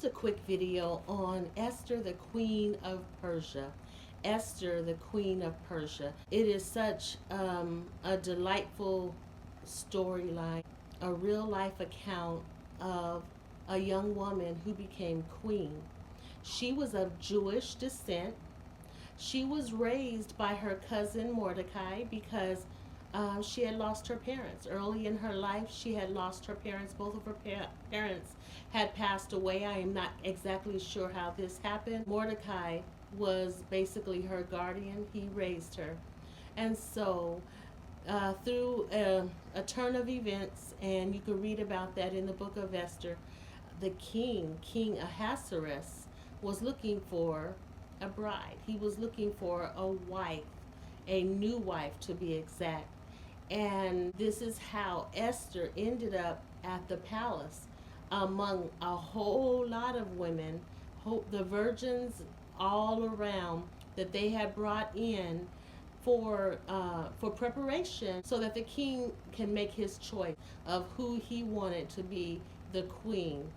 a quick video on Esther, the Queen of Persia. Esther, the Queen of Persia. It is such a delightful storyline, a real life account of a young woman who became queen. She was of Jewish descent. She was raised by her cousin Mordecai because she had lost her parents. Early in her life, she had lost her parents. Both of her parents had passed away. I am not exactly sure how this happened. Mordecai was basically her guardian. He raised her. And so, through a turn of events, and you can read about that in the book of Esther, the King Ahasuerus, was looking for a bride. He was looking for a wife, a new wife to be exact. And this is how Esther ended up at the palace among a whole lot of women, the virgins all around that they had brought in for preparation so that the king can make his choice of who he wanted to be the queen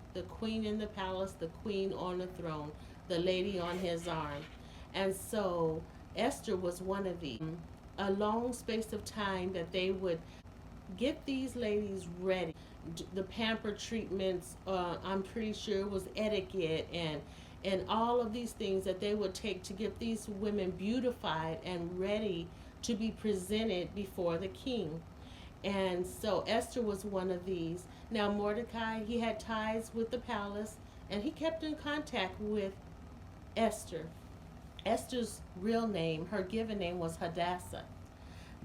in the palace, the queen on the throne, the lady on his arm. And so Esther was one of these. A long space of time that they would get these ladies ready. The pamper treatments, I'm pretty sure it was etiquette and all of these things that they would take to get these women beautified and ready to be presented before the king. And so Esther was one of these. Now Mordecai, he had ties with the palace and he kept in contact with Esther. Esther's real name, her given name, was Hadassah.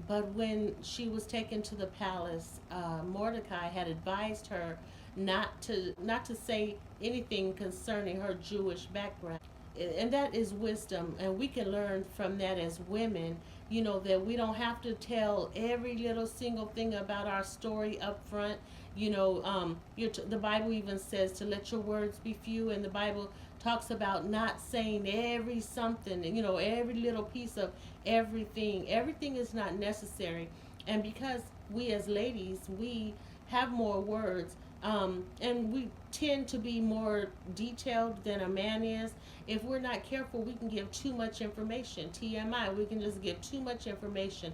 But when she was taken to the palace, Mordecai had advised her not to say anything concerning her Jewish background. And that is wisdom, and we can learn from that as women, that we don't have to tell every little single thing about our story up front. The Bible even says to let your words be few, and the Bible talks about not saying every something, every little piece of everything. Everything is not necessary. And because we as ladies, we have more words, and we tend to be more detailed than a man is. If we're not careful, we can give too much information. TMI, we can just give too much information.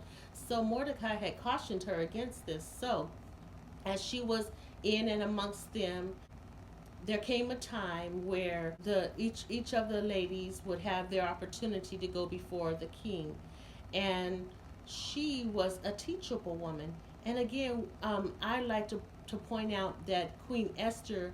So Mordecai had cautioned her against this. So as she was in and amongst them, there came a time where each of the ladies would have their opportunity to go before the king. And she was a teachable woman. And again, I like to point out that Queen Esther,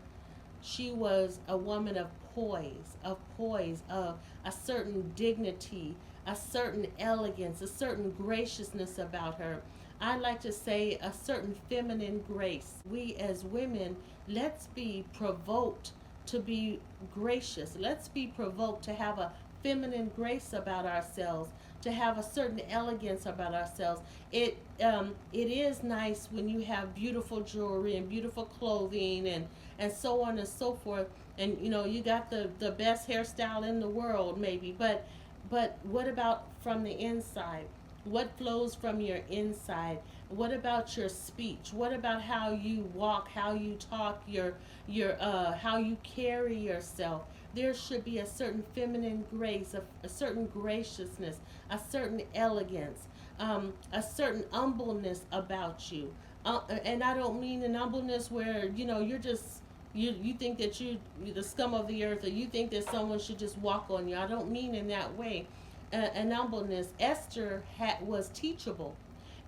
she was a woman of poise, of a certain dignity, a certain elegance, a certain graciousness about her. I like to say a certain feminine grace. We as women, let's be provoked to be gracious. Let's be provoked to have a feminine grace about ourselves, to have a certain elegance about ourselves. It is nice when you have beautiful jewelry and beautiful clothing and so on and so forth, and you got the best hairstyle in the world maybe, but what about from the inside? What flows from your inside? What about your speech? What about how you walk, how you talk, your how you carry yourself? There should be a certain feminine grace, a certain graciousness, a certain elegance, a certain humbleness about you. And I don't mean an humbleness where you're just you think that you're the scum of the earth, or you think that someone should just walk on you. I don't mean in that way. An humbleness. Esther was teachable.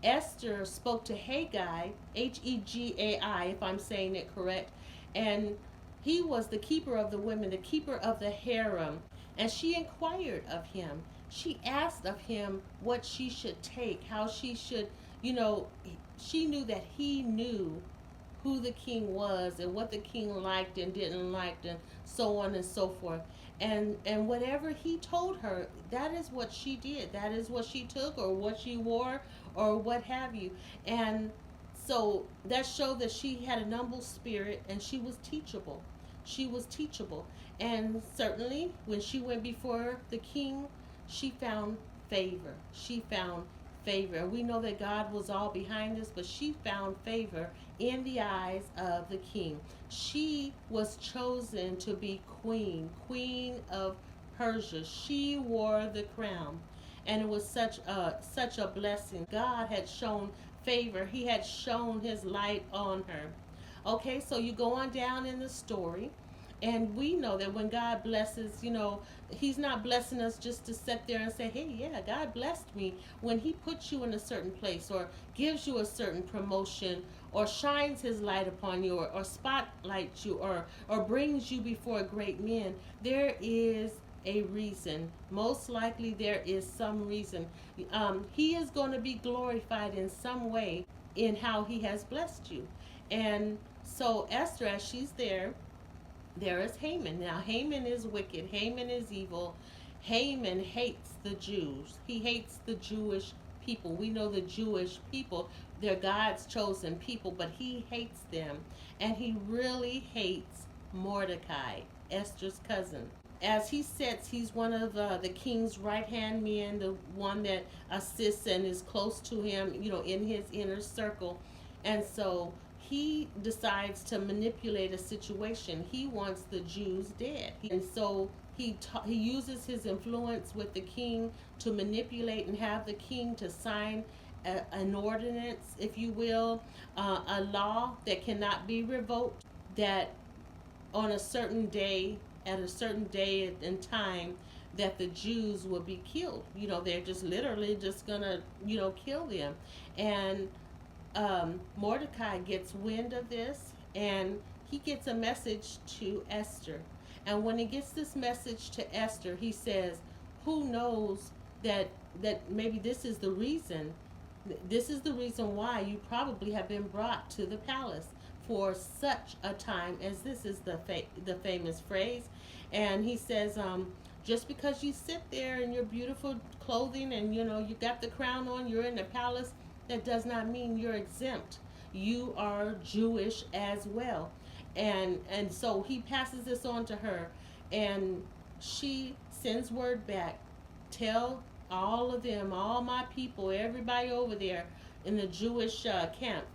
Esther spoke to Haggai, Hegai, if I'm saying it correct, and he was the keeper of the women, the keeper of the harem, and she inquired of him. She asked of him what she should take, how she should, she knew that he knew who the king was and what the king liked and didn't like and so on and so forth. And whatever he told her, that is what she did. That is what she took or what she wore or what have you. And so that showed that she had an humble spirit and she was teachable. She was teachable. And certainly when she went before the king, she found favor. She found favor. We know that God was all behind this, but she found favor in the eyes of the king. She was chosen to be queen of Persia. She wore the crown, and it was such a blessing. God had shown favor. He had shown his light on her. Okay, so you go on down in the story, and we know that when God blesses, he's not blessing us just to sit there and say, hey, yeah, God blessed me. When he puts you in a certain place, or gives you a certain promotion, or shines his light upon you, or spotlights you, or brings you before great men, there is a reason. Most likely there is some reason. He is going to be glorified in some way in how he has blessed you. And so Esther, as she's there is Haman. Now, Haman is wicked. Haman is evil. Haman hates the Jews. He hates the Jewish people. We know the Jewish people, they're God's chosen people, but he hates them. And he really hates Mordecai, Esther's cousin. As he sits, he's one of the king's right-hand men, the one that assists and is close to him, in his inner circle. And so he decides to manipulate a situation. He wants the Jews dead. And so he uses his influence with the king to manipulate and have the king to sign an ordinance, if you will, a law that cannot be revoked, that on a certain day, at a certain day and time, that the Jews will be killed. They're just literally just gonna, kill them. And Mordecai gets wind of this, and he gets a message to Esther. And when he gets this message to Esther, he says, who knows that maybe this is the reason. This is the reason why you probably have been brought to the palace for such a time as this, is the famous phrase. And he says, just because you sit there in your beautiful clothing and you got the crown on, you're in the palace, that does not mean you're exempt. You are Jewish as well. And so he passes this on to her, and she sends word back, tell all of them, all my people, everybody over there in the Jewish camp,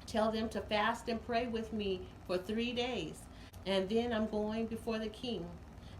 tell them to fast and pray with me for 3 days, and then I'm going before the king.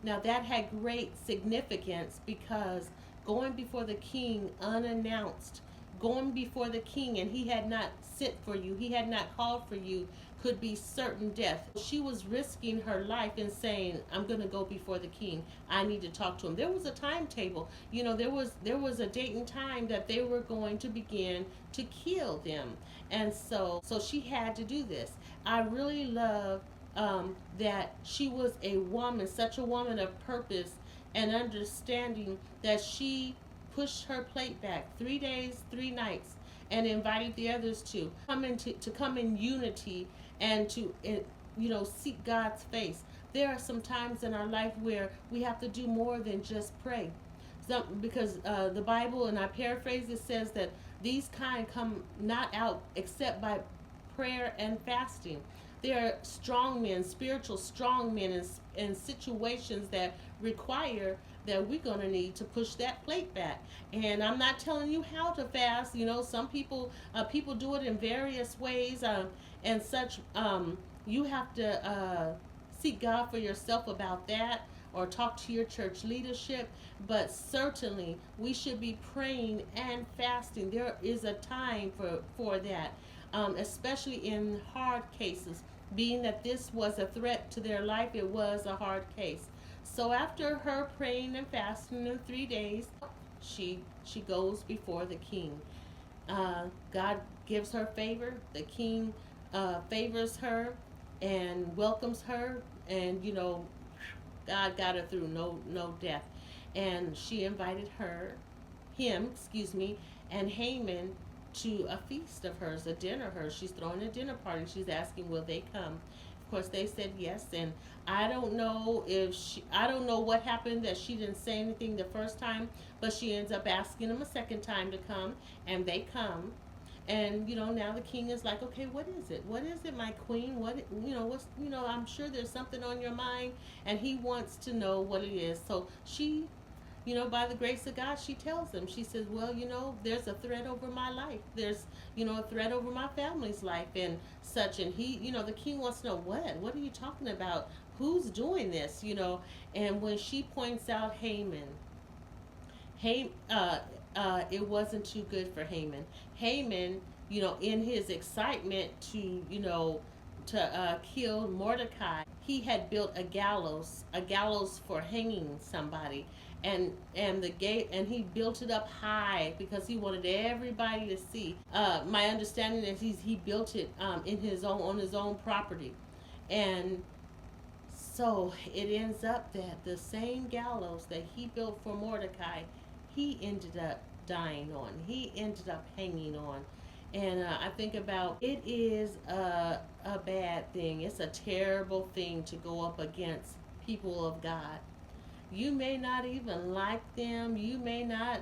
Now that had great significance, because going before the king unannounced, going before the king, and he had not sent for you, he had not called for you, could be certain death. She was risking her life and saying, I'm going to go before the king. I need to talk to him. There was a timetable. There was a date and time that they were going to begin to kill them. And so she had to do this. I really love that she was a woman, such a woman of purpose and understanding, that she pushed her plate back 3 days, 3 nights, and invited the others to come in unity and to seek God's face. There are some times in our life where we have to do more than just pray. Because the Bible, and I paraphrase, it says that these kind come not out except by prayer and fasting. There are strong men, spiritual strong men, in situations that require that we're going to need to push that plate back. And I'm not telling you how to fast. Some people do it in various ways and such. You have to seek God for yourself about that, or talk to your church leadership. But certainly we should be praying and fasting. There is a time for that, especially in hard cases. Being that this was a threat to their life, it was a hard case. So after her praying and fasting in 3 days, she goes before the king. God gives her favor. The king favors her and welcomes her, and God got her through, no death. And she invited him, and Haman to a feast of hers, a dinner of hers. She's throwing a dinner party. She's asking, will they come? Of course, they said yes. And I don't know what happened, that she didn't say anything the first time, but she ends up asking them a second time to come, and they come. And now the king is like, okay, what is it? What is it, my queen? I'm sure there's something on your mind, and he wants to know what it is. So she by the grace of God, she tells him, she says, well, there's a threat over my life. There's, a threat over my family's life and such. And he, the king wants to know, what are you talking about? Who's doing this? And when she points out Haman, it wasn't too good for Haman. Haman, in his excitement to kill Mordecai, he had built a gallows for hanging somebody, and the gate, and he built it up high because he wanted everybody to see. My understanding is he built it on his own property, and so it ends up that the same gallows that he built for Mordecai, he ended up dying on. He ended up hanging on. And I think about it is a bad thing. It's a terrible thing to go up against people of God. You may not even like them. You may not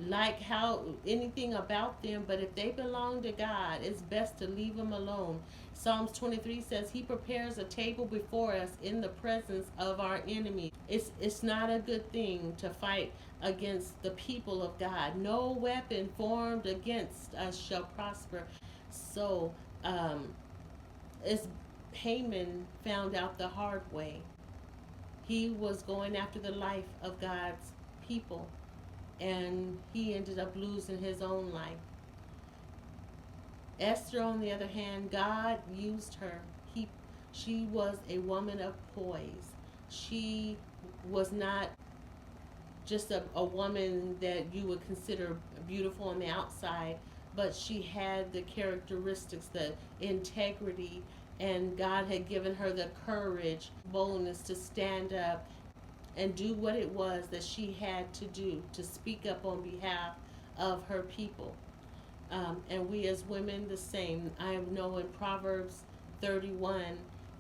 like how anything about them, but if they belong to God, it's best to leave them alone. Psalms 23 says he prepares a table before us in the presence of our enemies. It's not a good thing to fight against the people of God. No weapon formed against us shall prosper. So as Haman found out the hard way, he was going after the life of God's people, and he ended up losing his own life. Esther, on the other hand, God used her. She was a woman of poise. She was not just a woman that you would consider beautiful on the outside, but she had the characteristics, the integrity, and God had given her the courage, boldness to stand up and do what it was that she had to do to speak up on behalf of her people. And we as women, the same. I know in Proverbs 31,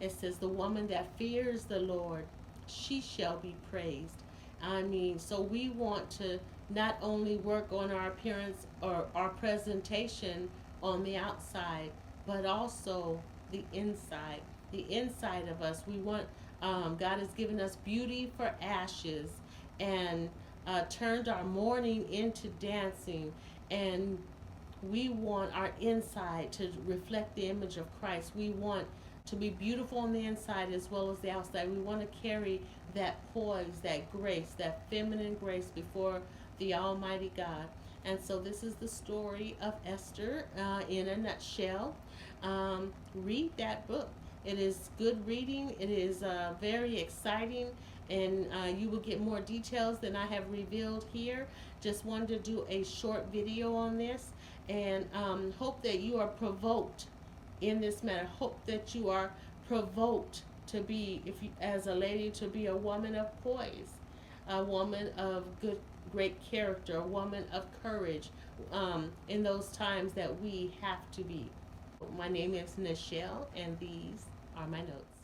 it says, the woman that fears the Lord, she shall be praised. I mean, so we want to not only work on our appearance or our presentation on the outside, but also the inside. The inside of us. We want, God has given us beauty for ashes, and turned our mourning into dancing. And we want our inside to reflect the image of Christ. We want to be beautiful on the inside as well as the outside. We want to carry that poise, that grace, that feminine grace before the Almighty God. And so this is the story of Esther in a nutshell. Read that book. It is good reading. It is very exciting, and you will get more details than I have revealed here. Just wanted to do a short video on this, and hope that you are provoked in this matter. Hope that you are provoked to be, if you, as a lady, to be a woman of poise, a woman of great character, a woman of courage in those times that we have to be. My name is Nichelle, and these are my notes.